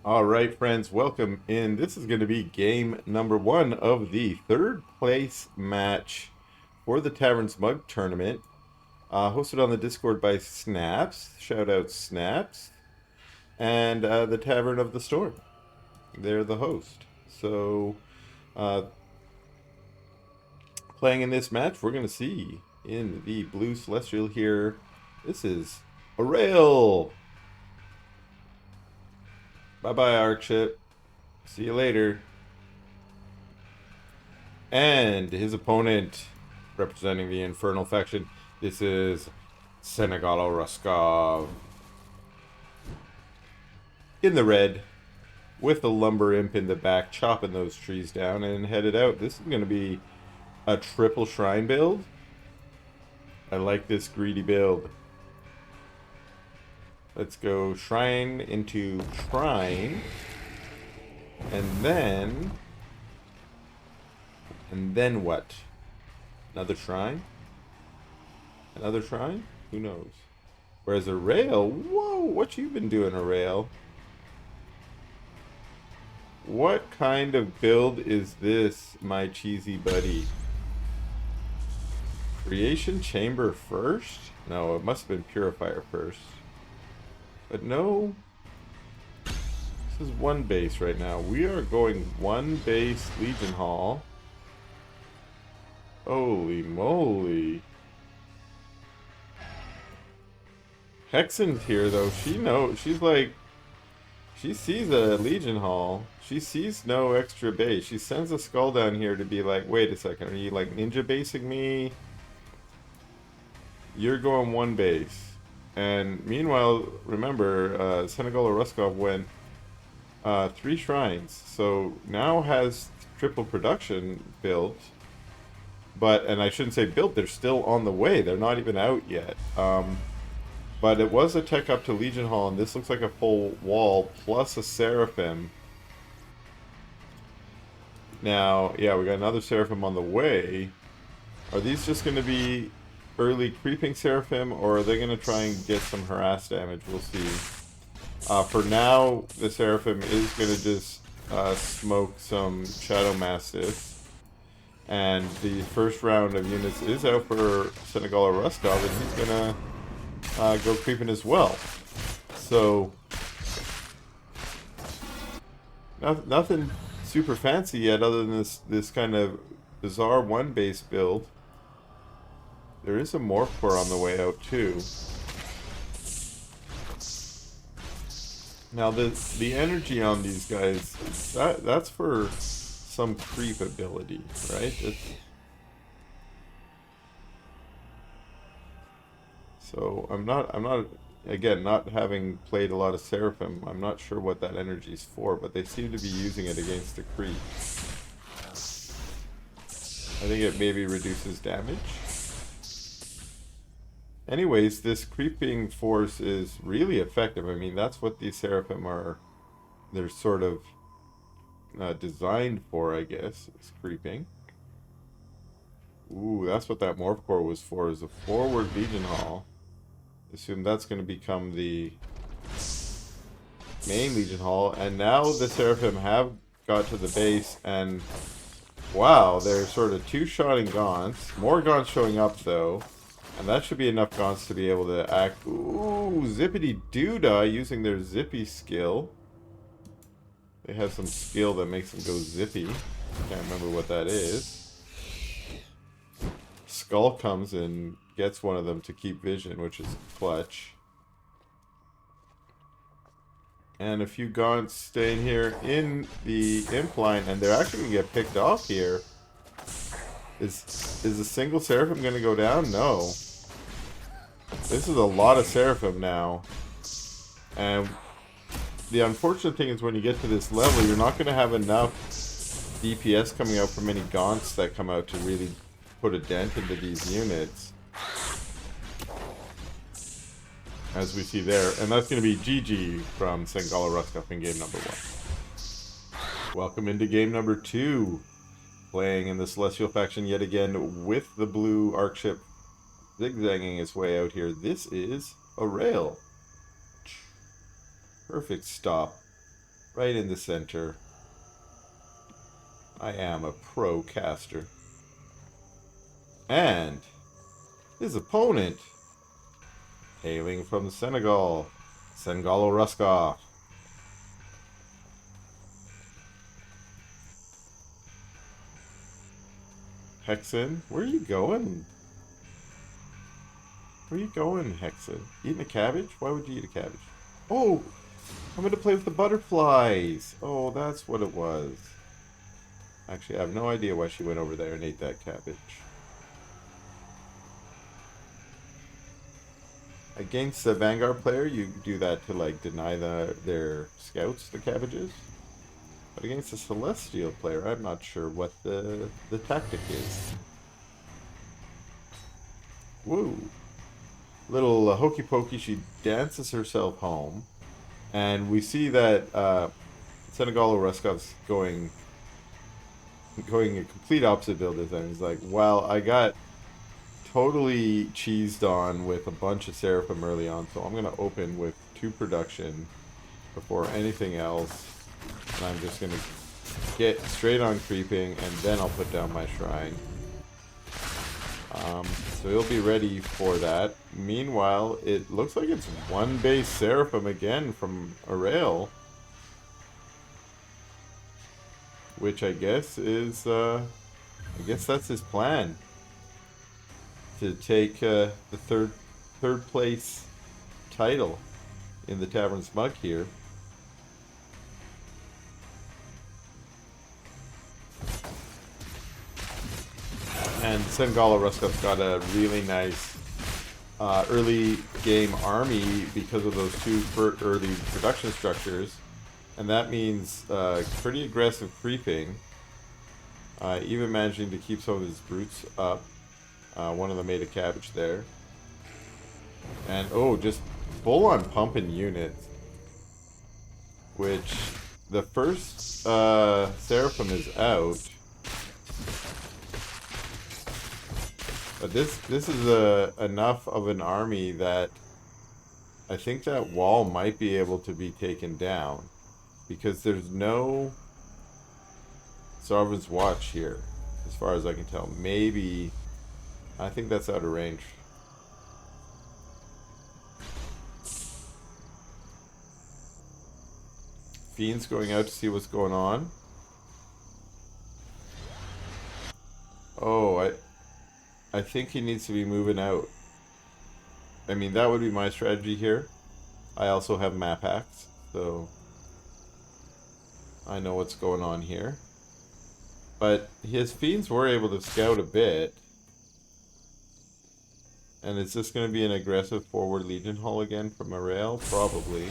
All right, friends, welcome in. This is going to be game number one of the third place match for the Tavern's Mug Tournament, hosted on the Discord by Snaps. Shout out Snaps and the Tavern of the Storm. They're the host. So, uh, playing in this match, we're going to see in the Blue Celestial here. This is Aureil. Bye bye, Arc See you later. And his opponent, representing the Infernal faction, this is SenegaloRuskov. In the red, with the lumber imp in the back, chopping those trees down and headed out. This is going to be a triple shrine build. I like this greedy build. Let's go shrine into shrine. And then what? Another shrine? Another shrine? Who knows? Whereas Aureil, whoa, what you been doing, Aureil? What kind of build is this, my cheesy buddy? Creation chamber first? No, it must have been purifier first. But no. This is one base right now. We are going one base Legion Hall. Holy moly. Hexen's here though. She's like, she sees a Legion Hall. She sees no extra base. She sends a skull down here to be like, wait a second, are you like ninja basing me? You're going one base. And meanwhile, remember, SenegaloRuskov went 3 shrines. So now has triple production built. And I shouldn't say built, they're still on the way. They're not even out yet. But it was a tech up to Legion Hall, and this looks like a full wall plus a Seraphim. Now, yeah, we got another Seraphim on the way. Are these just going to be early creeping Seraphim, or are they going to try and get some harass damage? We'll see. For now, the Seraphim is going to just smoke some Shadow Mastiffs. And the first round of units is out for SenegaloRuskov, and he's going to go creeping as well. So, nothing super fancy yet other than this kind of bizarre one base build. There is a Morph Core on the way out too. Now the energy on these guys, that's for some creep ability, right? So I'm not again, not having played a lot of Seraphim, I'm not sure what that energy is for, but they seem to be using it against the creep. I think it maybe reduces damage. Anyways, this creeping force is really effective. I mean, that's what these Seraphim are. They're sort of designed for, I guess, is creeping. Ooh, that's what that Morph Core was for, is a forward Legion Hall. Assume that's going to become the main Legion Hall. And now the Seraphim have got to the base, and wow, they're sort of two-shotting Gaunts. More Gaunts showing up, though. And that should be enough Gaunts to be able to act. Ooh, Zippity Doodah using their Zippy skill. They have some skill that makes them go zippy. Can't remember what that is. Skull comes and gets one of them to keep vision, which is clutch. And a few Gaunts staying here in the imp line, and they're actually going to get picked off here. Is a single Seraphim going to go down? No. This is a lot of Seraphim now. And the unfortunate thing is when you get to this level, you're not going to have enough DPS coming out from any Gaunts that come out to really put a dent into these units. As we see there. And that's going to be GG from SenegaloRuskov in game number 1. Welcome into game number 2. Playing in the Celestial faction yet again with the blue arc ship zigzagging its way out here. This is Aureil. Perfect stop. Right in the center. I am a pro caster. And his opponent, hailing from Senegal, SenegaloRuskov. Hexen, where are you going? Where are you going, Hexen? Eating a cabbage? Why would you eat a cabbage? Oh! I'm going to play with the butterflies! Oh, that's what it was. Actually, I have no idea why she went over there and ate that cabbage. Against the Vanguard player, you do that to, like, deny their scouts the cabbages. But against a Celestial player, I'm not sure what the tactic is. Woo! Little hokey pokey, she dances herself home. And we see that SenegaloRuskov's going a complete opposite build this time. He's like, well, I got totally cheesed on with a bunch of Seraphim early on, so I'm going to open with 2 production before anything else. And I'm just going to get straight on creeping, and then I'll put down my shrine. So he'll be ready for that. Meanwhile, it looks like it's 1 base Seraphim again from Aureil. Which I guess is, I guess that's his plan. To take the third place title in the Tavern's mug here. And SenegaloRuskov's got a really nice early game army because of those 2 early production structures. And that means pretty aggressive creeping. Even managing to keep some of his brutes up. One of them made a cabbage there. And, oh, just full-on pumping units. Which, the first Seraphim is out. But this is enough of an army that I think that wall might be able to be taken down. Because there's no Sovereign's Watch here, as far as I can tell. Maybe, I think that's out of range. Fiend's going out to see what's going on. Oh, I think he needs to be moving out. I mean, that would be my strategy here. I also have map hacks, so I know what's going on here. But his Fiends were able to scout a bit. And is this going to be an aggressive forward Legion Hall again from Aureil? Probably.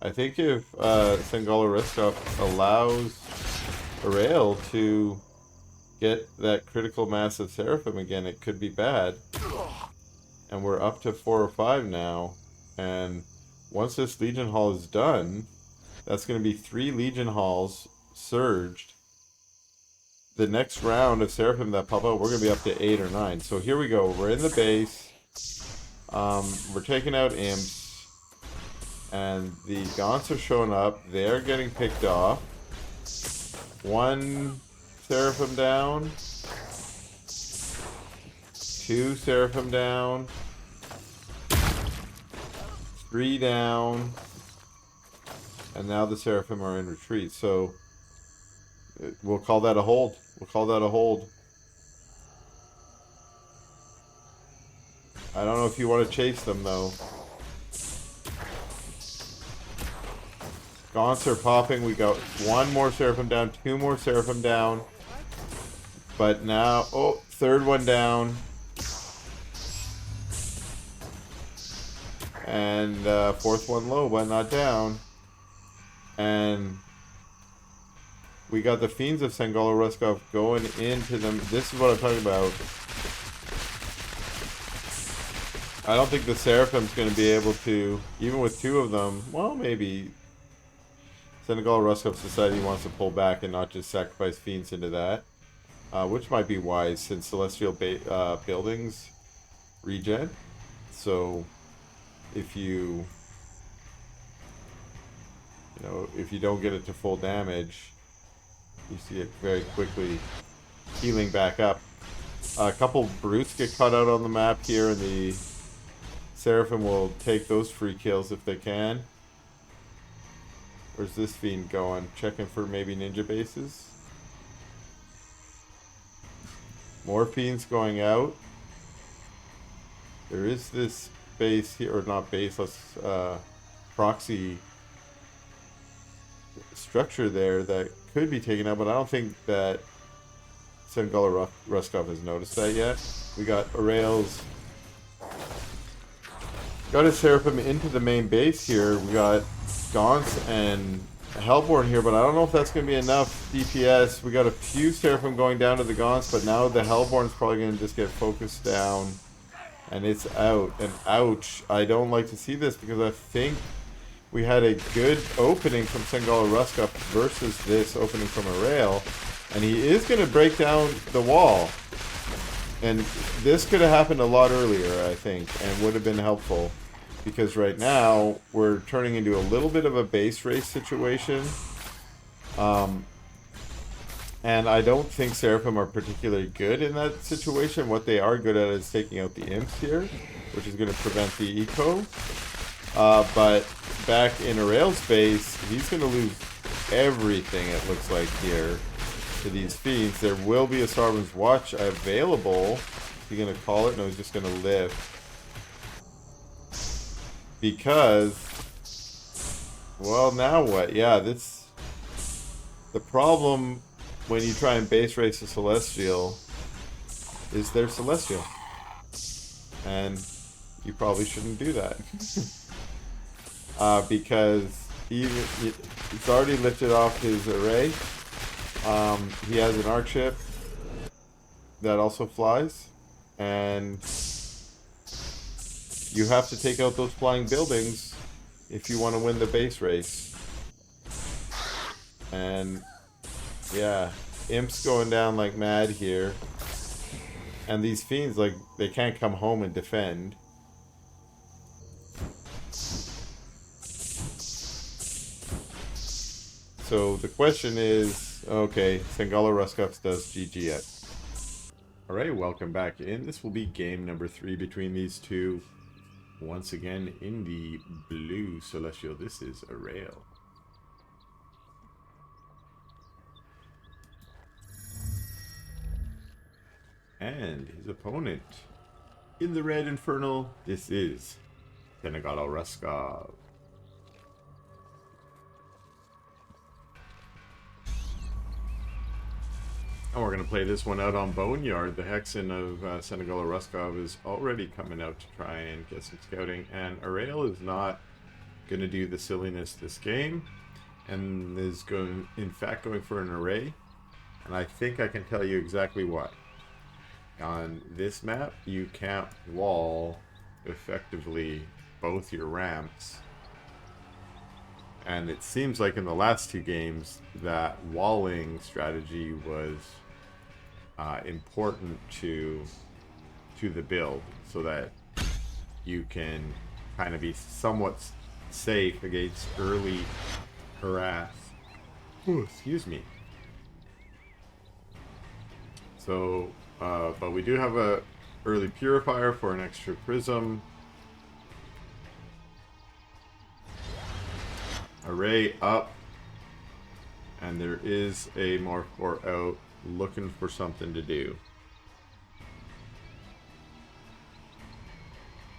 I think if SenegaloRuskov allows Aureil to get that critical mass of Seraphim again, it could be bad. And we're up to 4 or 5 now. And once this Legion Hall is done, that's going to be 3 Legion Halls surged. The next round of Seraphim that pop out, we're going to be up to 8 or 9. So here we go. We're in the base. We're taking out imps. And the Gaunts are showing up. They're getting picked off. 1 Seraphim down. 2 Seraphim down. 3 down. And now the Seraphim are in retreat. So we'll call that a hold. We'll call that a hold. I don't know if you want to chase them though. Gaunts are popping. We got 1 more Seraphim down, 2 more Seraphim down. But now, oh, 3rd one down. And 4th one low, but not down. And we got the Fiends of SenegaloRuskov going into them. This is what I'm talking about. I don't think the Seraphim's going to be able to, even with 2 of them, well, maybe. SenegaloRuskov's decided he wants to pull back and not just sacrifice Fiends into that. Which might be wise, since Celestial buildings regen. So, if you You know, if you don't get it to full damage, you see it very quickly healing back up. A couple brutes get caught out on the map here, and the Seraphim will take those free kills if they can. Where's this fiend going? Checking for maybe ninja bases. More fiends going out. There is this base here, or not base, let's proxy structure there that could be taken out, but I don't think that SenegaloRuskov has noticed that yet. We got Aureil's. Got his Seraphim into the main base here. We got Gaunts and Hellborn here, but I don't know if that's going to be enough DPS. We got a few Seraphim going down to the Gaunts, but now the Hellborn's probably going to just get focused down. And it's out. And ouch. I don't like to see this because I think we had a good opening from SenegaloRuskov versus this opening from Aureil. And he is going to break down the wall. And this could have happened a lot earlier, I think, and would have been helpful. Because right now, we're turning into a little bit of a base race situation. And I don't think Seraphim are particularly good in that situation. What they are good at is taking out the imps here, which is going to prevent the eco. But back in Aureil's base, he's going to lose everything, it looks like, here to these fiends. There will be a Sarvin's Watch available. Is he going to call it? No, he's just going to live. Because, well, now what? Yeah, this, the problem when you try and base race a Celestial is they're Celestial. And you probably shouldn't do that. Because he's already lifted off his array. He has an arc ship that also flies. And you have to take out those flying buildings if you want to win the base race. And yeah, imps going down like mad here. And these fiends, like, they can't come home and defend. So the question is, okay, SenegaloRuskov does GG it. Alright, welcome back in. This will be game number 3 between these two. Once again in the blue Celestial. This is Aureil. And his opponent in the red Infernal, this is SenegaloRuskov. And we're going to play this one out on Boneyard. The Hexen of SenegaloRuskov is already coming out to try and get some scouting. And Aureil is not going to do the silliness this game. And is going, in fact, going for an array. And I think I can tell you exactly why. On this map, you can't wall effectively both your ramps. And it seems like in the last 2 games that walling strategy was important to the build, so that you can kind of be somewhat safe against early harass. Ooh, excuse me. So, but we do have a early purifier for an extra prism. Array up, and there is a Morphor out looking for something to do.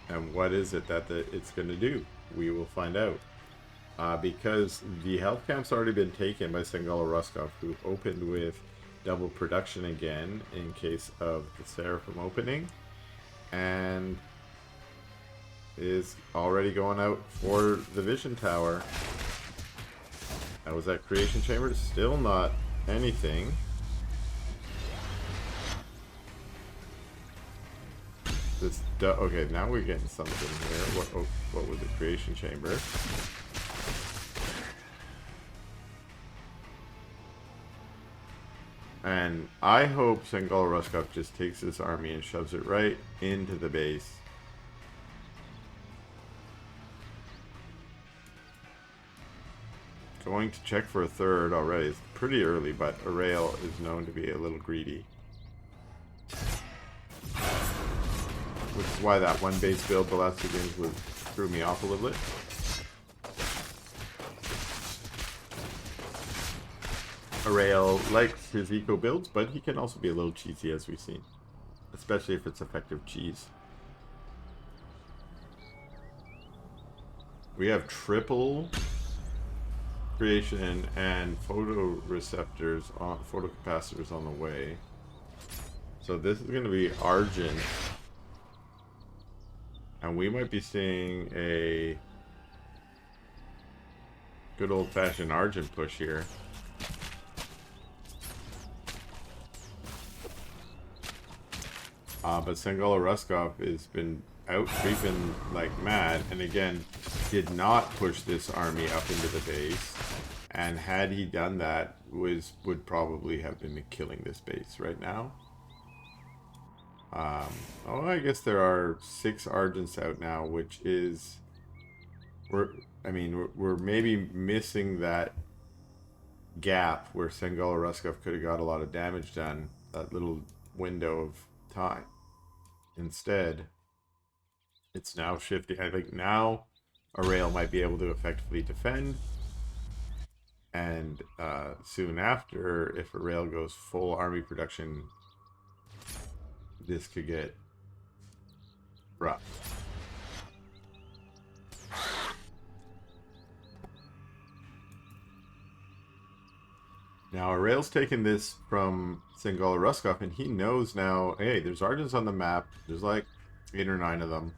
And what is it that it's going to do? We will find out. Because the health camp's already been taken by SenegaloRuskov, who opened with double production again in case of the Seraphim opening, and is already going out for the Vision Tower. That was that Creation Chamber. Still not anything. Okay, now we're getting something here. What was the Creation Chamber? And I hope SenegaloRuskov just takes this army and shoves it right into the base. going to check for a third already. It's pretty early, but Aureil is known to be a little greedy. Which is why that one base build the last 2 games threw me off a little bit. Aureil likes his eco builds, but he can also be a little cheesy, as we've seen. Especially if it's effective cheese. We have triple creation and photocapacitors on the way. So this is going to be Argent. And we might be seeing a good old-fashioned Argent push here. But SenegaloRuskov has been out creeping like mad, and again, did not push this army up into the base. And had he done that, would probably have been killing this base right now. Oh, I guess there are 6 Argents out now, which is we're maybe missing that gap where SenegaloRuskov could have got a lot of damage done, that little window of time. Instead, it's now shifting. I think now Aureil might be able to effectively defend. And soon after, if Aureil goes full army production, this could get rough. Now, Aureil's taken this from SenegaloRuskov, and he knows now, hey, there's Argents on the map. There's like 8 or 9 of them.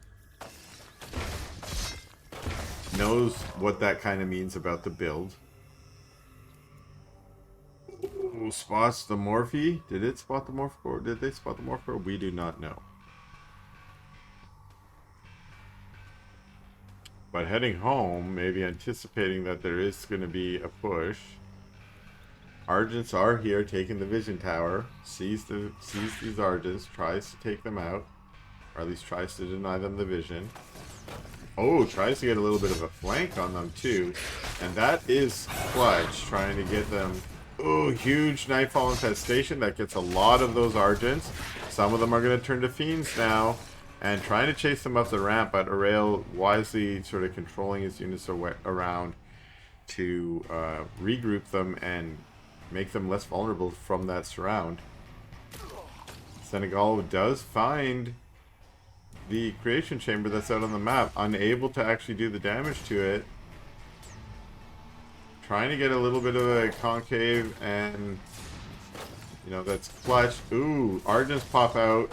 Knows what that kind of means about the build. Ooh, spots the Morphe. Did it spot the Morphe core? Did they spot the Morphe core? We do not know. But heading home, maybe anticipating that there is going to be a push. Argents are here, taking the vision tower. Sees these Argents, tries to take them out, or at least tries to deny them the vision. Oh, tries to get a little bit of a flank on them too, and that is clutch. Trying to get them. Oh, huge Nightfall infestation that gets a lot of those Argents. Some of them are going to turn to fiends now, and trying to chase them up the ramp. But Aureil wisely sort of controlling his units around to regroup them and make them less vulnerable from that surround. Senegal does find the creation chamber that's out on the map, unable to actually do the damage to it. Trying to get a little bit of a concave, and you know, that's clutch. Ooh, Argents pop out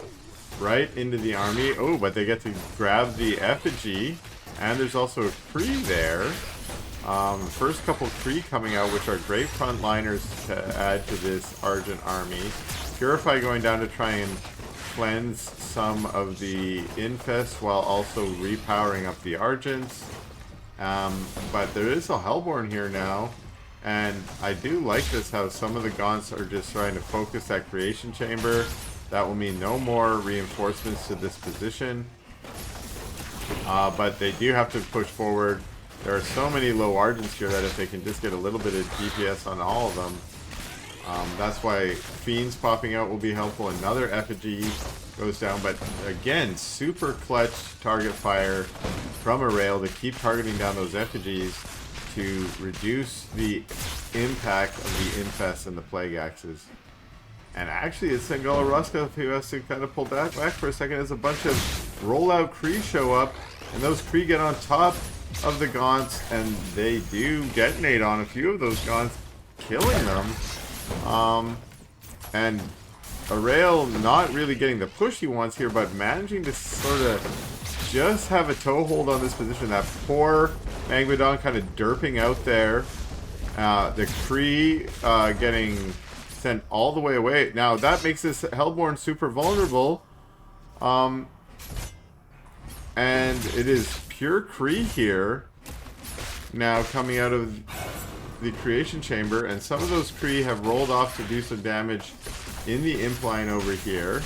right into the army. Oh, but they get to grab the effigy, and there's also a Kree there. First couple Kree coming out, which are great frontliners to add to this Argent army. Purify going down to try and cleanse some of the infest while also repowering up the Argents. But there is a Hellborn here now, and I do like this, how some of the Gaunts are just trying to focus that creation chamber. That will mean no more reinforcements to this position, but they do have to push forward. There are so many low Argents here that if they can just get a little bit of DPS on all of them, that's why Fiends popping out will be helpful. Another effigy goes down, but again, super clutch target fire from Aureil to keep targeting down those effigies to reduce the impact of the infest and the plague axes. And actually, it's SenegaloRuskov who has to kind of pull that back for a second as a bunch of rollout Kree show up, and those Kree get on top of the Gaunts, and they do detonate on a few of those Gaunts, killing them. And Aureil not really getting the push he wants here, but managing to sort of just have a toehold on this position. That poor Magmadon kind of derping out there. The Kree getting sent all the way away. Now that makes this Hellborn super vulnerable. And it is pure Kree here now coming out of the creation chamber, and some of those Kree have rolled off to do some damage in the imp line over here.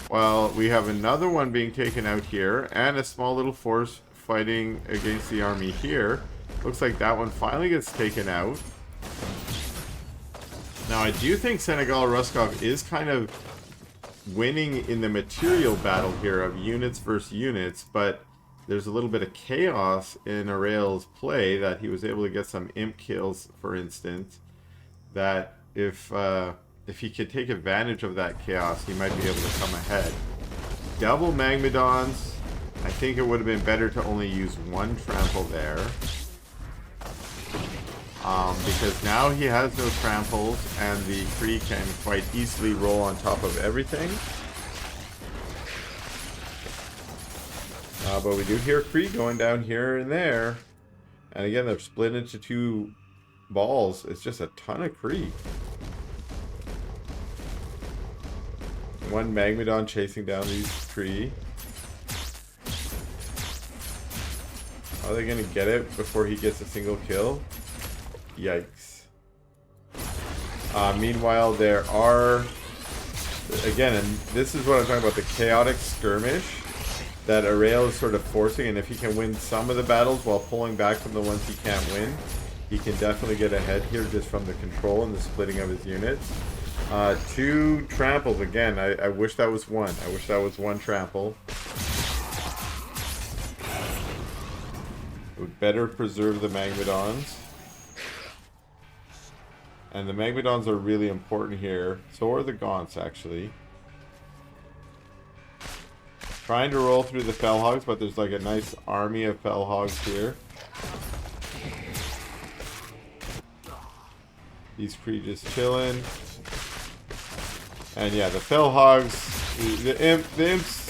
Well, we have another one being taken out here, and a small little force fighting against the army here. Looks like that one finally gets taken out. Now, I do think SenegaloRuskov is kind of winning in the material battle here of units versus units, but there's a little bit of chaos in Aureil's play that he was able to get some imp kills, for instance, that if he could take advantage of that chaos, he might be able to come ahead. Double Magmadons. I think it would have been better to only use one trample there. Because now he has no tramples and the Kree can quite easily roll on top of everything. But we do hear Kree going down here and there. And again, they're split into two balls. It's just a ton of Kree. One Magmadon chasing down these Kree. Are they going to get it before he gets a single kill? Yikes. Meanwhile, there are... Again, and this is what I'm talking about, the chaotic skirmish that Aureil is sort of forcing, and if he can win some of the battles while pulling back from the ones he can't win, he can definitely get ahead here just from the control and the splitting of his units. Two tramples. Again, I wish that was one. I wish that was one trample. It would better preserve the Magmadons. And the Magmadons are really important here. So are the Gaunts, actually. Trying to roll through the Fellhogs, but there's like a nice army of Fellhogs here. These Kree just chilling. And yeah, the Fellhogs, the imps,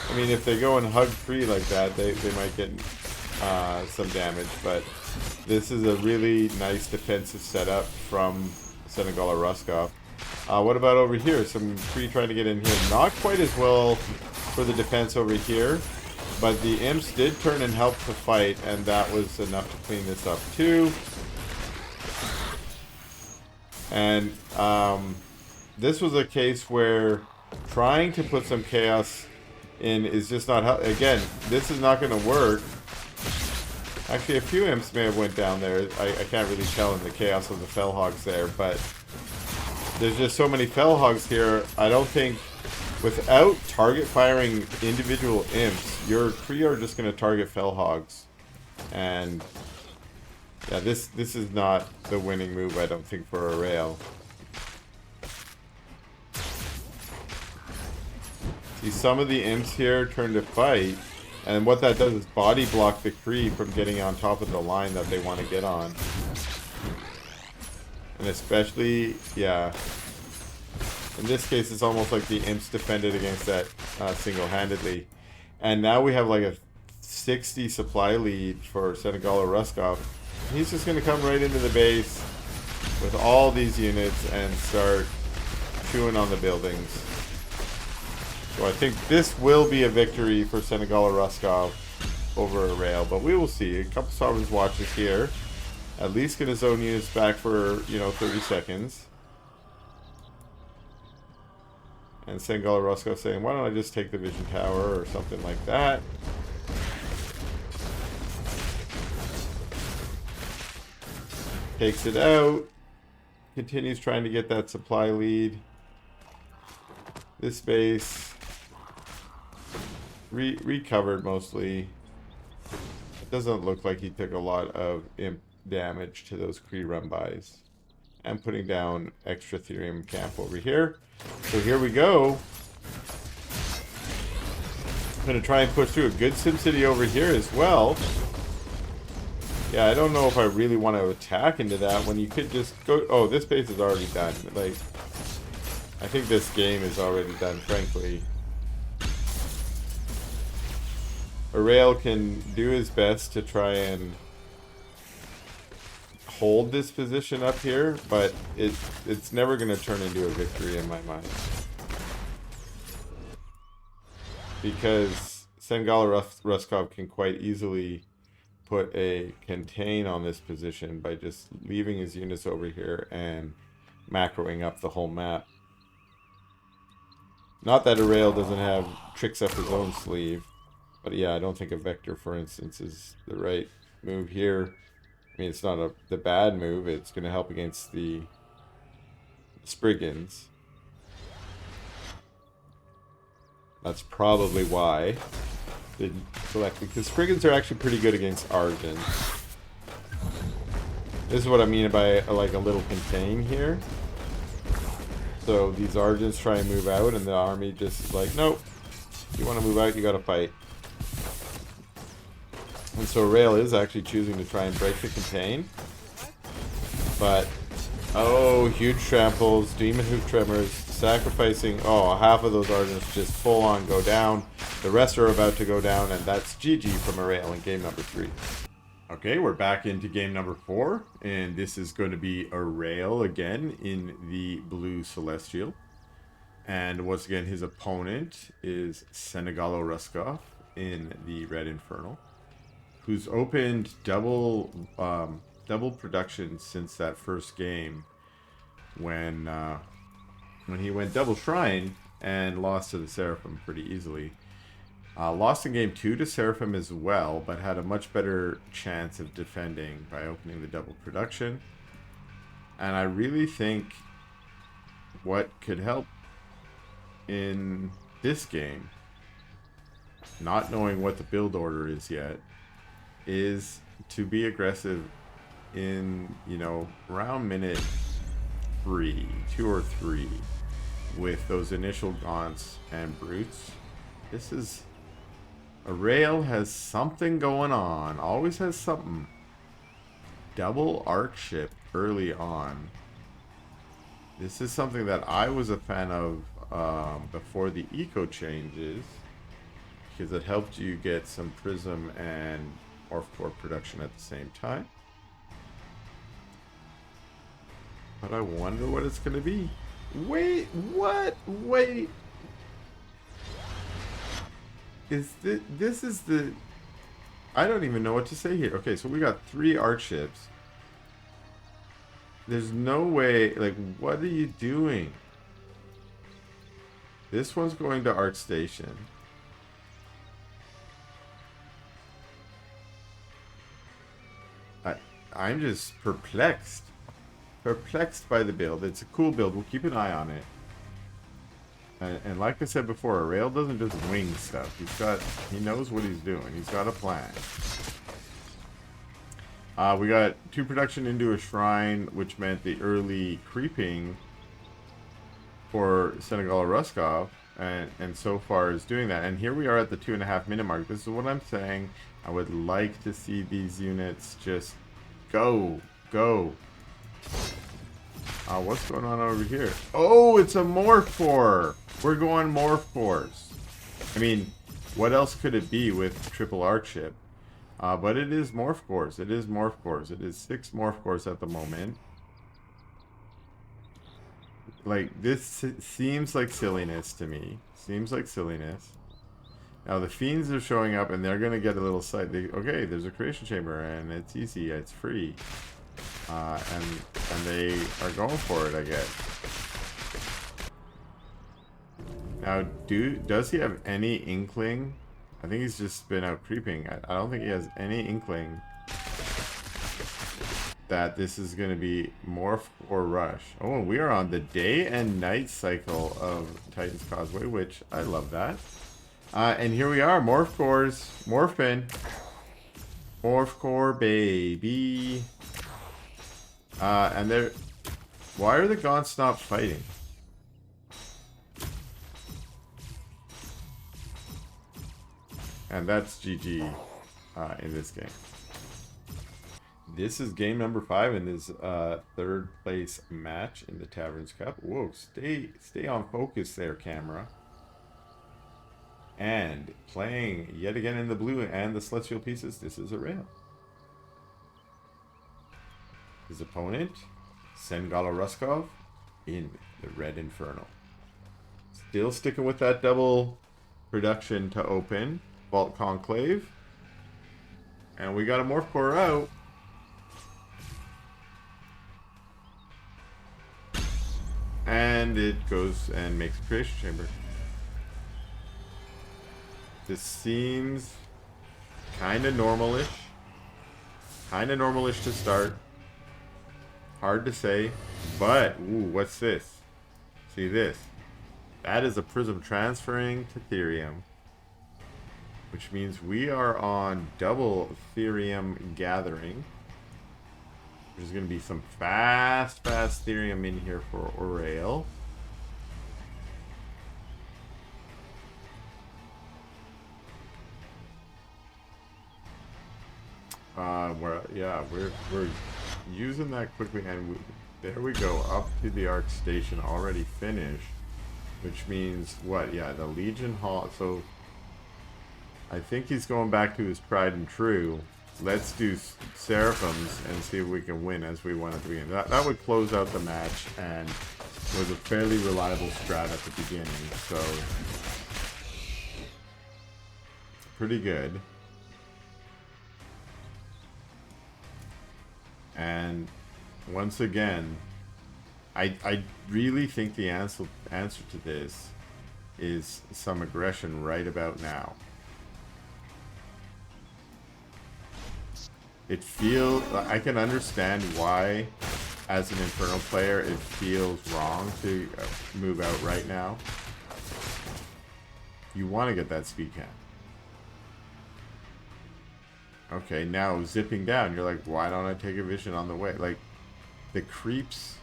I mean, if they go and hug Kree like that, they might get some damage, but this is a really nice defensive setup from SenegaloRuskov. What about over here? Some Kree trying to get in here. Not quite as well for the defense over here, but the imps did turn and help to fight, and that was enough to clean this up too. And this was a case where trying to put some chaos in is just not how. Again, this is not going to work. Actually, a few imps may have went down there. I can't really tell in the chaos of the Fellhogs there, but there's just so many Fellhogs here. I don't think, without target firing individual imps, your Kree are just going to target Fellhogs. And yeah, this is not the winning move, I don't think, for Aureil. See, some of the imps here turn to fight, and what that does is body block the Kree from getting on top of the line that they want to get on. And especially, yeah, in this case, it's almost like the imps defended against that single-handedly. And now we have like a 60 supply lead for SenegaloRuskov. He's just going to come right into the base with all these units and start chewing on the buildings. So I think this will be a victory for SenegaloRuskov over Aureil, but we will see. A couple Sovereigns watches here. At least get his own units back for, 30 seconds. And SenegaloRuskov saying, why don't I just take the Vision Tower or something like that. Takes it out. Continues trying to get that supply lead. This base recovered mostly. It doesn't look like he took a lot of imp damage to those Kree run-bys. And putting down extra Therium camp over here. So here we go. I'm going to try and push through a good SimCity over here as well. Yeah, I don't know if I really want to attack into that when you could just go... Oh, this base is already done. Like, I think this game is already done, frankly. Aureil can do his best to try and hold this position up here, but it's never going to turn into a victory in my mind. Because SenegaloRuskov can quite easily put a contain on this position by just leaving his units over here and macroing up the whole map. Not that Aureil doesn't have tricks up his own sleeve, but yeah, I don't think a vector, for instance, is the right move here. I mean, it's not the bad move. It's going to help against the Spriggans. That's probably why they didn't select it, because Spriggans are actually pretty good against Argent. This is what I mean by like a little contain here. So these Argents try and move out, and the army just like, nope. If you want to move out, you got to fight. And so Aureil is actually choosing to try and break the contain. But, oh, huge tramples, demon hoof tremors, sacrificing. Oh, half of those Argents just full on go down. The rest are about to go down, and that's GG from Aureil in game number 3. Okay, we're back into game number 4, and this is going to be Aureil again in the blue Celestial. And once again, his opponent is SenegaloRuskov in the red Infernal, who's opened double production since that first game when he went double Shrine and lost to the Seraphim pretty easily. Lost in game 2 to Seraphim as well, but had a much better chance of defending by opening the double production. And I really think what could help in this game, not knowing what the build order is yet, is to be aggressive in, you know, around minute 2 or 3 with those initial gaunts and brutes. This is... Aureil has something going on. Always has something. Double arc ship early on. This is something that I was a fan of before the eco changes, because it helped you get some prism and morph core production at the same time. But I wonder what it's going to be. Wait, what? Wait. This is the... I don't even know what to say here. Okay, so we got 3 arc ships. There's no way... Like, what are you doing? This one's going to Arc Station. I'm just perplexed. Perplexed by the build. It's a cool build. We'll keep an eye on it. And like I said before, Aureil doesn't just wing stuff. He knows what he's doing. He's got a plan. We got 2 production into a shrine, which meant the early creeping for SenegaloRuskov, and so far is doing that. And here we are at the 2.5 minute mark. This is what I'm saying. I would like to see these units just go. What's going on over here? Oh, it's a Morph Core! We're going Morph Cores. I mean, what else could it be with triple arc ship? But it is Morph Cores. It is Morph Cores. It is 6 Morph Cores at the moment. Like, this seems like silliness to me. Seems like silliness. Now, the Fiends are showing up, and they're going to get a little sight. Okay, there's a Creation Chamber, and it's easy. It's free. And they are going for it, I guess. Now, does he have any inkling? I think he's just been out creeping. I don't think he has any inkling that this is going to be Morph or Rush. Oh, and we are on the day and night cycle of Titan's Causeway, which I love that. And here we are, Morph Cores, Morphin. Morph Core, baby. And they're... Why are the Gaunts not fighting? And that's GG in this game. This is game number 5 in this 3rd place match in the Taverns Cup. Whoa, stay on focus there, camera. And playing yet again in the blue and the Celestial pieces, this is Aureil. His opponent, SenegaloRuskov, in the red Infernal. Still sticking with that double production to open. Vault Conclave. And we got a Morph Core out. And it goes and makes a Creation Chamber. This seems kind of normal-ish. Kind of normalish to start. Hard to say. But, ooh, what's this? See this? That is a prism transferring to Therium. Which means we are on double Therium gathering. There's going to be some fast Therium in here for Aureil. We're using that quickly, and there we go, up to the Arc Station, already finished. Which means, what? Yeah, the Legion Hall. So, I think he's going back to his tried and true. Let's do Seraphims and see if we can win as we won at the beginning. That would close out the match, and it was a fairly reliable strat at the beginning. So, pretty good. And once again, I really think the answer to this is some aggression right about now. It feels, I can understand why, as an Infernal player, it feels wrong to move out right now. You want to get that speed cap. Okay, now zipping down, you're like, why don't I take a vision on the way? Like, the creeps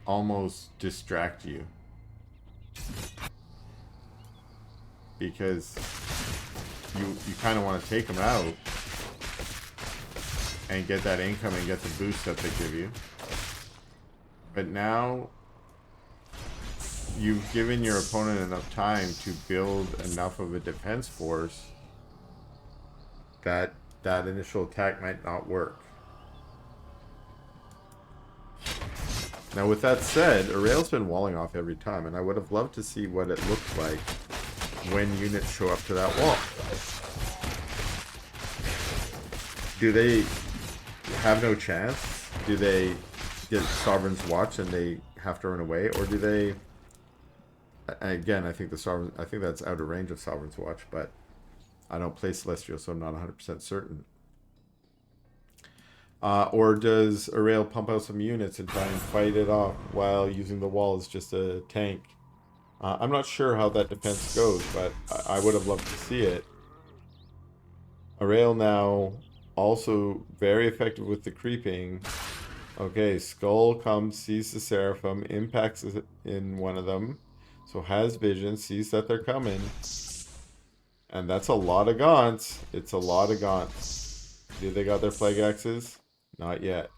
almost distract you. Because you kind of want to take them out and get that income and get the boost that they give you. But now you've given your opponent enough time to build enough of a defense force that that initial attack might not work. Now with that said, Aureil's been walling off every time, and I would have loved to see what it looked like when units show up to that wall. Do they have no chance? Do they get Sovereign's Watch and they have to run away? Or do they... Again, I think that's out of range of Sovereign's Watch, but I don't play Celestial, so I'm not 100% certain. Or does Aureil pump out some units and try and fight it off while using the wall as just a tank? I'm not sure how that defense goes, but I would have loved to see it. Aureil now also very effective with the creeping. Okay, Skull comes, sees the Seraphim, impacts in one of them, so has vision, sees that they're coming. And that's a lot of gaunts. It's a lot of gaunts. Do they got their Plague Axes? Not yet.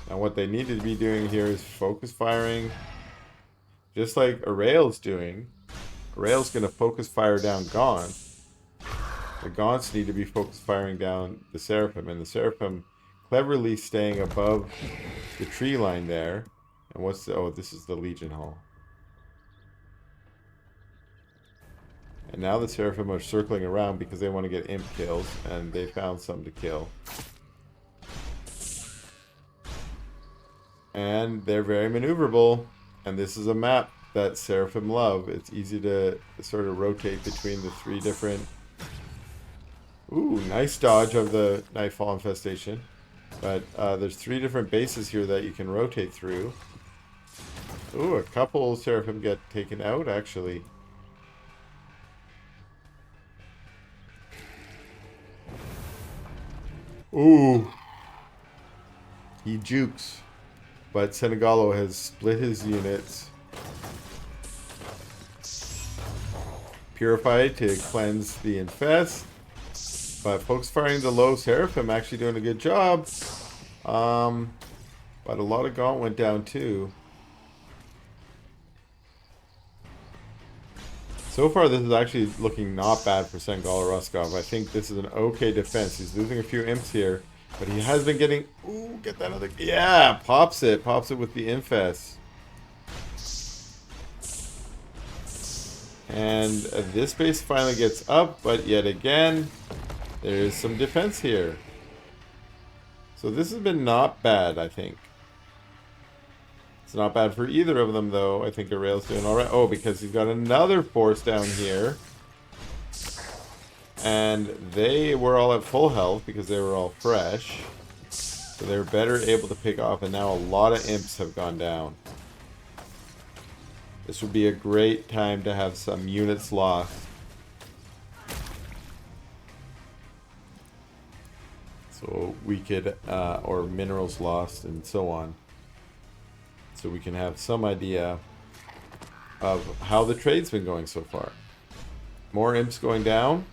Now what they need to be doing here is focus firing. Just like Aureil's doing. Aureil's going to focus fire down Gaunt. The Gaunts need to be focus firing down the Seraphim. And the Seraphim cleverly staying above the tree line there. And what's the... Oh, this is the Legion Hall. And now the Seraphim are circling around because they want to get imp kills, and they found some to kill. And they're very maneuverable, and this is a map that Seraphim love. It's easy to sort of rotate between the three different... Ooh, nice dodge of the Nightfall Infestation. But there's three different bases here that you can rotate through. Ooh, a couple Seraphim get taken out, actually. Ooh. He jukes. But Senegalo has split his units. Purified to cleanse the infest. But folks firing the low Seraphim actually doing a good job. But a lot of Gaunt went down too. So far, this is actually looking not bad for SenegaloRuskov. I think this is an okay defense. He's losing a few imps here, but he has been getting... Ooh, get that other... Yeah, pops it. Pops it with the infest. And this base finally gets up, but yet again, there is some defense here. So this has been not bad, I think. It's not bad for either of them, though. I think Aureil's doing alright. Oh, because he's got another force down here. And they were all at full health because they were all fresh. So they were better able to pick off, and now a lot of imps have gone down. This would be a great time to have some units lost. So we could, or minerals lost and so on. So we can have some idea of how the trade's been going so far. More imps going down.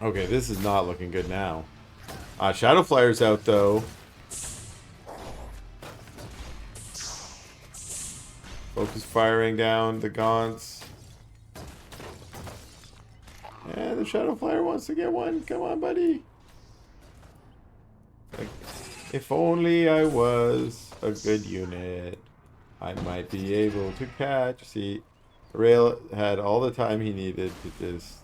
Okay, this is not looking good now. Shadow Flyer's out though. Focus firing down the gaunts. And the Shadow Flyer wants to get one. Come on, buddy. Like, if only I was a good unit, I might be able to catch. See, Aureil had all the time he needed to just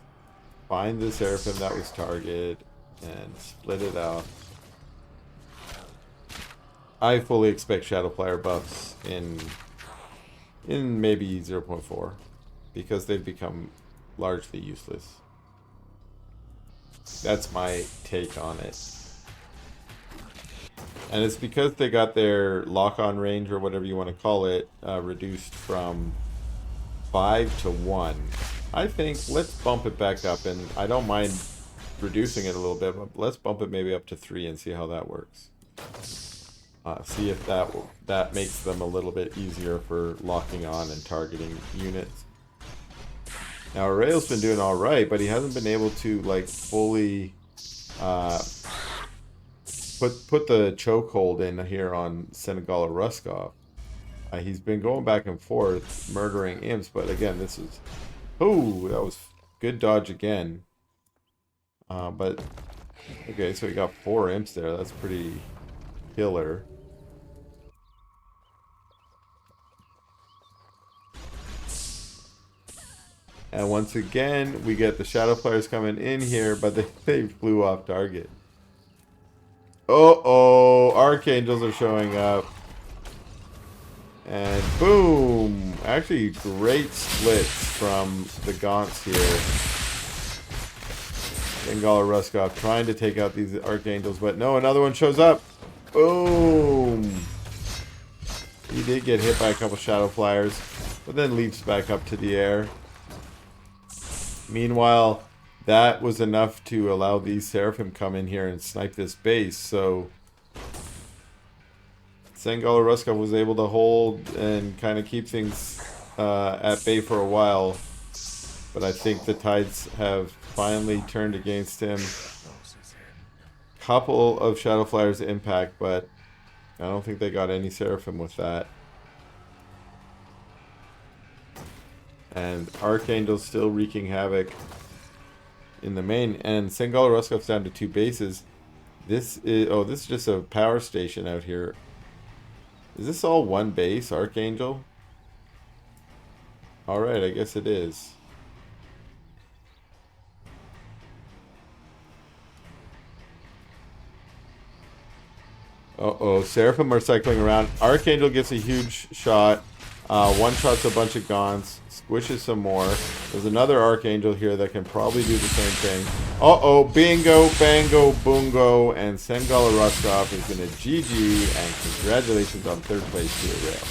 find the Seraphim that was targeted and split it out. I fully expect Shadow Flyer buffs in maybe 0.4 because they've become largely useless. That's my take on it. And it's because they got their lock-on range, or whatever you want to call it, reduced from 5 to 1. I think let's bump it back up, and I don't mind reducing it a little bit, but let's bump it maybe up to 3 and see how that works. See if that makes them a little bit easier for locking on and targeting units. Now Aureil's been doing all right, but he hasn't been able to like fully put the chokehold in here on SenegaloRuskov. He's been going back and forth, murdering imps, but again, this is... Oh, that was good dodge again. But, okay, so he got 4 imps there. That's pretty killer. And once again, we get the Shadow Flyers coming in here, but they flew off target. Uh-oh, Archangels are showing up. And boom! Actually, great splits from the Gaunts here. SenegaloRuskov trying to take out these Archangels, but no, another one shows up. Boom! He did get hit by a couple Shadow Flyers, but then leaps back up to the air. Meanwhile, that was enough to allow these Seraphim come in here and snipe this base, so SenegaloRuskov was able to hold and kind of keep things at bay for a while, but I think the tides have finally turned against him. Couple of Shadow Flyers impact, but I don't think they got any Seraphim with that. And Archangel's still wreaking havoc in the main, and SenegaloRuskov's down to 2 bases. This is just a power station out here. Is this all one base, Archangel? Alright, I guess it is. Uh-oh, Seraphim are cycling around. Archangel gets a huge shot. One-shots a bunch of Gaunts. Squishes some more. There's another Archangel here that can probably do the same thing. Uh-oh, bingo, bango, boongo, and SenegaloRuskov is going to GG, and congratulations on 3rd place to Aureil.